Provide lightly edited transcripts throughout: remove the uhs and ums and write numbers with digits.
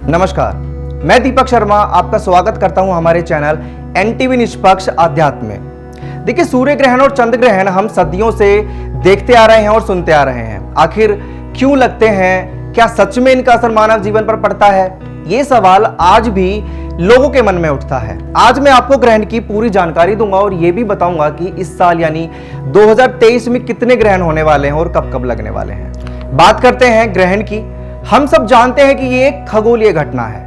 नमस्कार, मैं दीपक शर्मा आपका स्वागत करता हूं हमारे चैनल एनटीवी निष्पक्ष अध्यात्म में। देखिए, सूर्य ग्रहण और चंद्र ग्रहण हम सदियों से देखते आ रहे हैं और सुनते आ रहे हैं। आखिर क्यों लगते हैं? क्या सच में इनका असर मानव जीवन पर पड़ता है? ये सवाल आज भी लोगों के मन में उठता है। आज मैं आपको ग्रहण की पूरी जानकारी दूंगा और ये भी बताऊंगा कि इस साल यानी 2023 में कितने ग्रहण होने वाले हैं और कब कब लगने वाले हैं। बात करते हैं ग्रहण की। हम सब जानते हैं कि ये एक खगोलीय घटना है,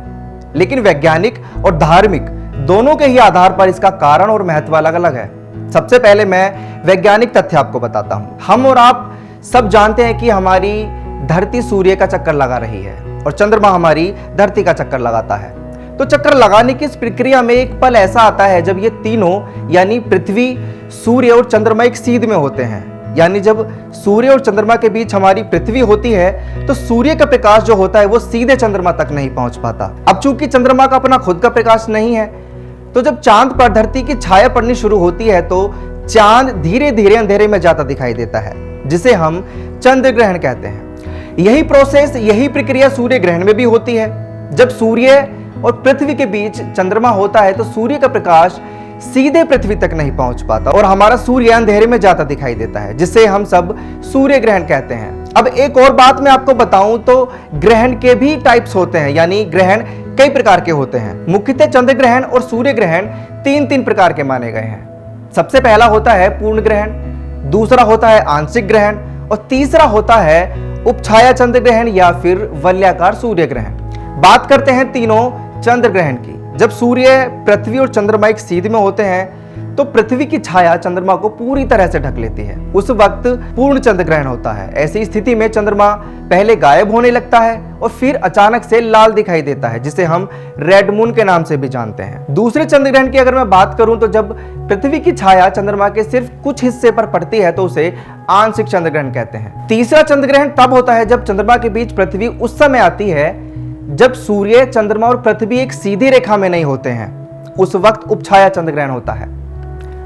लेकिन वैज्ञानिक और धार्मिक दोनों के ही आधार पर इसका कारण और महत्व अलग अलग है। सबसे पहले मैं वैज्ञानिक तथ्य आपको बताता हूं। हम और आप सब जानते हैं कि हमारी धरती सूर्य का चक्कर लगा रही है और चंद्रमा हमारी धरती का चक्कर लगाता है। तो चक्कर लगाने की इस प्रक्रिया में एक पल ऐसा आता है जब ये तीनों यानी पृथ्वी, सूर्य और चंद्रमा एक सीध में होते हैं। यानी जब सूर्य और चंद्रमा के बीच हमारी पृथ्वी होती है तो सूर्य का प्रकाश जो होता है वो सीधे चंद्रमा तक नहीं पहुंच पाता। अब चूंकि चंद्रमा का अपना खुद का प्रकाश नहीं है, तो जब चांद पर धरती की छाया पड़नी शुरू होती है तो चांद धीरे धीरे अंधेरे में जाता दिखाई देता है, जिसे हम चंद्र ग्रहण कहते हैं। यही प्रोसेस, यही प्रक्रिया सूर्य ग्रहण में भी होती है। जब सूर्य और पृथ्वी के बीच चंद्रमा होता है तो सूर्य का प्रकाश सीधे पृथ्वी तक नहीं पहुंच पाता और हमारा सूर्य अंधेरे में जाता दिखाई देता है, जिसे हम सब सूर्य ग्रहण कहते हैं। अब एक और बात मैं आपको बताऊं तो ग्रहण के भी टाइप्स होते हैं, यानी ग्रहण कई प्रकार के होते हैं। मुख्यतः चंद्र ग्रहण और सूर्य ग्रहण तीन प्रकार के माने गए हैं। सबसे पहला होता है पूर्ण ग्रहण, दूसरा होता है आंशिक ग्रहण और तीसरा होता है उपछाया चंद्र ग्रहण या फिर वलयाकार सूर्य ग्रहण। बात करते हैं तीनों चंद्र ग्रहण की। जब सूर्य, पृथ्वी और चंद्रमा एक सीध में होते हैं तो पृथ्वी की छाया चंद्रमा को पूरी तरह से ढक लेती है। उस वक्त पूर्ण चंद्र ग्रहण होता है। ऐसी स्थिति में चंद्रमा पहले गायब होने लगता है और फिर अचानक से लाल दिखाई देता है, जिसे हम रेड मून के नाम से भी जानते हैं। दूसरे चंद्र ग्रहण की अगर मैं बात करूं तो जब पृथ्वी की छाया चंद्रमा के सिर्फ कुछ हिस्से पर पड़ती है तो उसे आंशिक चंद्र ग्रहण कहते हैं। तीसरा चंद्र ग्रहण तब होता है जब चंद्रमा के बीच पृथ्वी उस समय आती है जब सूर्य, चंद्रमा और पृथ्वी एक सीधी रेखा में नहीं होते हैं। उस वक्त उपछाया चंद्र ग्रहण होता है।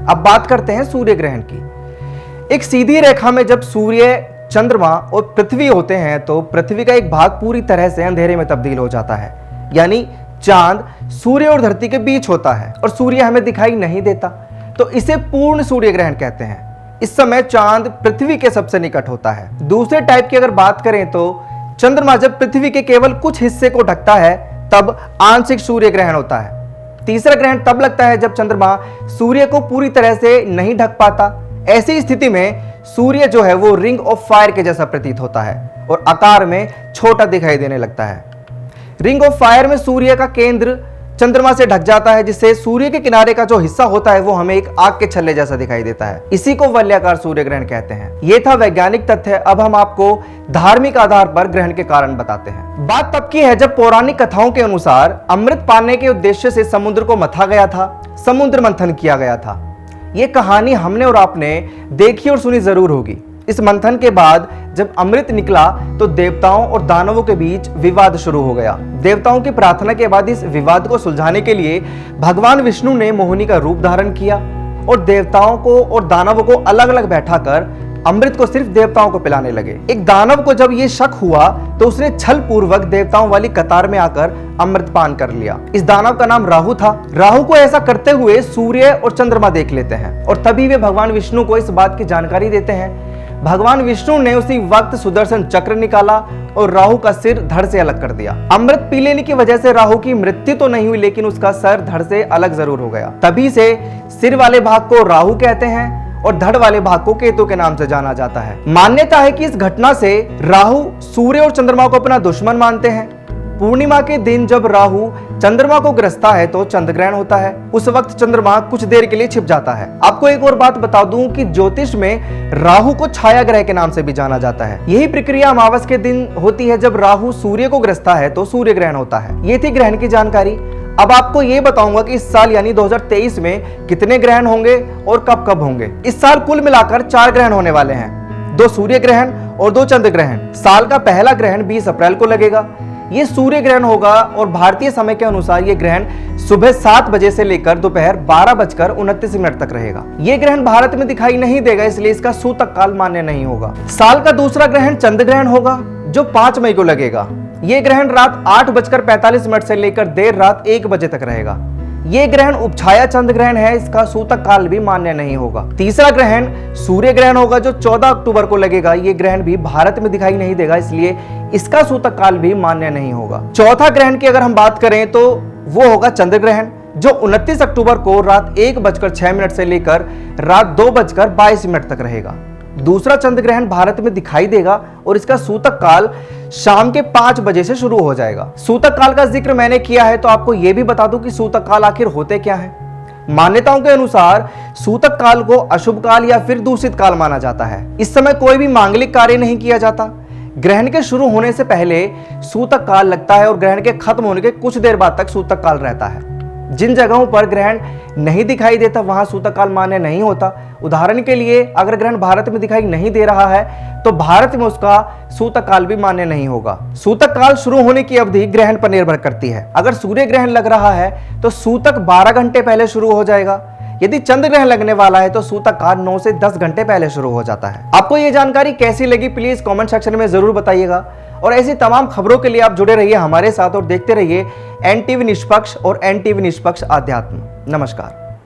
अब बात करते हैं सूर्य ग्रहण की। एक सीधी रेखा में जब सूर्य, चंद्रमा और पृथ्वी होते हैं तो पृथ्वी का एक भाग पूरी तरह से अंधेरे में तब्दील हो जाता है। यानी चांद सूर्य और धरती के बीच होता है और सूर्य हमें दिखाई नहीं देता, तो इसे पूर्ण सूर्य ग्रहण कहते हैं। इस समय चांद पृथ्वी के सबसे निकट होता है। दूसरे टाइप की अगर बात करें तो चंद्रमा जब पृथ्वी के केवल कुछ हिस्से को ढकता है तब आंशिक सूर्य ग्रहण होता है। तीसरा ग्रहण तब लगता है जब चंद्रमा सूर्य को पूरी तरह से नहीं ढक पाता। ऐसी स्थिति में सूर्य जो है वो रिंग ऑफ फायर के जैसा प्रतीत होता है और आकार में छोटा दिखाई देने लगता है। रिंग ऑफ फायर में सूर्य का केंद्र चंद्रमा से ढक जाता है, जिससे सूर्य के किनारे का जो हिस्सा होता है वो हमें एक आग के छल्ले जैसा दिखाई देता है। इसी को वलयाकार सूर्य ग्रहण कहते हैं। ये था वैज्ञानिक तथ्य। अब हम आपको धार्मिक आधार पर ग्रहण के कारण बताते हैं। बात तब की है जब पौराणिक कथाओं के अनुसार अमृत पाने के उद्देश्य से समुद्र को मथा गया था, समुद्र मंथन किया गया था। ये कहानी हमने और आपने देखी और सुनी जरूर होगी। इस मंथन के बाद जब अमृत निकला तो देवताओं और दानवों के बीच विवाद शुरू हो गया। देवताओं की प्रार्थना के बाद इस विवाद को सुलझाने के लिए भगवान विष्णु ने मोहिनी का रूप धारण किया और देवताओं को और दानवों को अलग अलग बैठाकर अमृत को सिर्फ देवताओं को पिलाने लगे। एक दानव को जब यह शक हुआ तो उसने छल पूर्वक देवताओं वाली कतार में आकर अमृत पान कर लिया। इस दानव का नाम राहु था। राहु को ऐसा करते हुए सूर्य और चंद्रमा देख लेते हैं और तभी वे भगवान विष्णु को इस बात की जानकारी देते हैं। भगवान विष्णु ने उसी वक्त सुदर्शन चक्र निकाला और राहु का सिर धड़ से अलग कर दिया। अमृत पी लेने की वजह से राहु की मृत्यु तो नहीं हुई, लेकिन उसका सर धड़ से अलग जरूर हो गया। तभी से सिर वाले भाग को राहु कहते हैं और धड़ वाले भाग को केतु के नाम से जाना जाता है। मान्यता है कि इस घटना से राहु सूर्य और चंद्रमा को अपना दुश्मन मानते हैं। पूर्णिमा के दिन जब राहु चंद्रमा को ग्रसता है तो चंद्र ग्रहण होता है। उस वक्त चंद्रमा कुछ देर के लिए छिप जाता है। आपको एक और बात बता दूं कि ज्योतिष में राहु को छाया ग्रह के नाम से भी जाना जाता है। यही प्रक्रिया अमावस के दिन होती है। जब राहु सूर्य को ग्रसता है तो सूर्य ग्रहण होता है। ये थी ग्रहण की जानकारी। अब आपको ये बताऊंगा कि इस साल यानी 2023 में कितने ग्रहण होंगे और कब कब होंगे। इस साल कुल मिलाकर 4 ग्रहण होने वाले हैं, 2 सूर्य ग्रहण और 2 चंद्र ग्रहण। साल का पहला ग्रहण 20 अप्रैल को लगेगा। ये सूर्य ग्रहण होगा और भारतीय समय के अनुसार ये ग्रहण सुबह 7 बजे से लेकर दोपहर 12:29 तक रहेगा। ये ग्रहण भारत में दिखाई नहीं देगा, इसलिए इसका सूतक काल मान्य नहीं होगा। साल का दूसरा ग्रहण चंद्र ग्रहण होगा जो 5 मई को लगेगा ये ग्रहण रात 8:45 से लेकर देर रात 1 बजे तक रहेगा। ये ग्रहण उपछाया चंद्र ग्रहण है, इसका सूतक काल भी मान्य नहीं होगा। तीसरा ग्रहण सूर्य ग्रहण होगा जो 14 अक्टूबर को लगेगा। ये ग्रहण भी भारत में दिखाई नहीं देगा, इसलिए इसका सूतक काल भी मान्य नहीं होगा। चौथा ग्रहण की अगर हम बात करें तो वो होगा चंद्र ग्रहण, जो 29 अक्टूबर को रात 1:06 से लेकर रात 2:22 तक रहेगा। दूसरा चंद्र ग्रहण भारत में दिखाई देगा और इसका सूतक काल शाम के 5 बजे से शुरू हो जाएगा। सूतक काल का जिक्र मैंने किया है तो आपको यह भी बता दूं कि सूतक काल आखिर होते क्या हैं। मान्यताओं के अनुसार सूतक काल को अशुभ काल या फिर दूषित काल माना जाता है। इस समय कोई भी मांगलिक कार्य नहीं किया जाता। ग्रहण के शुरू होने से पहले सूतक काल लगता है और ग्रहण के खत्म होने के कुछ देर बाद तक सूतक काल रहता है। जिन जगहों पर ग्रहण नहीं दिखाई देता वहां सूतक काल मान्य नहीं होता। उदाहरण के लिए अगर ग्रहण भारत में दिखाई नहीं दे रहा है तो भारत में उसका सूतक काल भी मान्य नहीं होगा। सूतक काल शुरू होने की अवधि ग्रहण पर निर्भर करती है। अगर सूर्य ग्रहण लग रहा है तो सूतक 12 घंटे पहले शुरू हो जाएगा। यदि चंद्र ग्रहण लगने वाला है तो सूतक काल 9 से 10 घंटे पहले शुरू हो जाता है। आपको यह जानकारी कैसी लगी प्लीज कमेंट सेक्शन में जरूर बताइएगा और ऐसी तमाम खबरों के लिए आप जुड़े रहिए हमारे साथ और देखते रहिए एनटीवी निष्पक्ष और एनटीवी निष्पक्ष अध्यात्म। नमस्कार।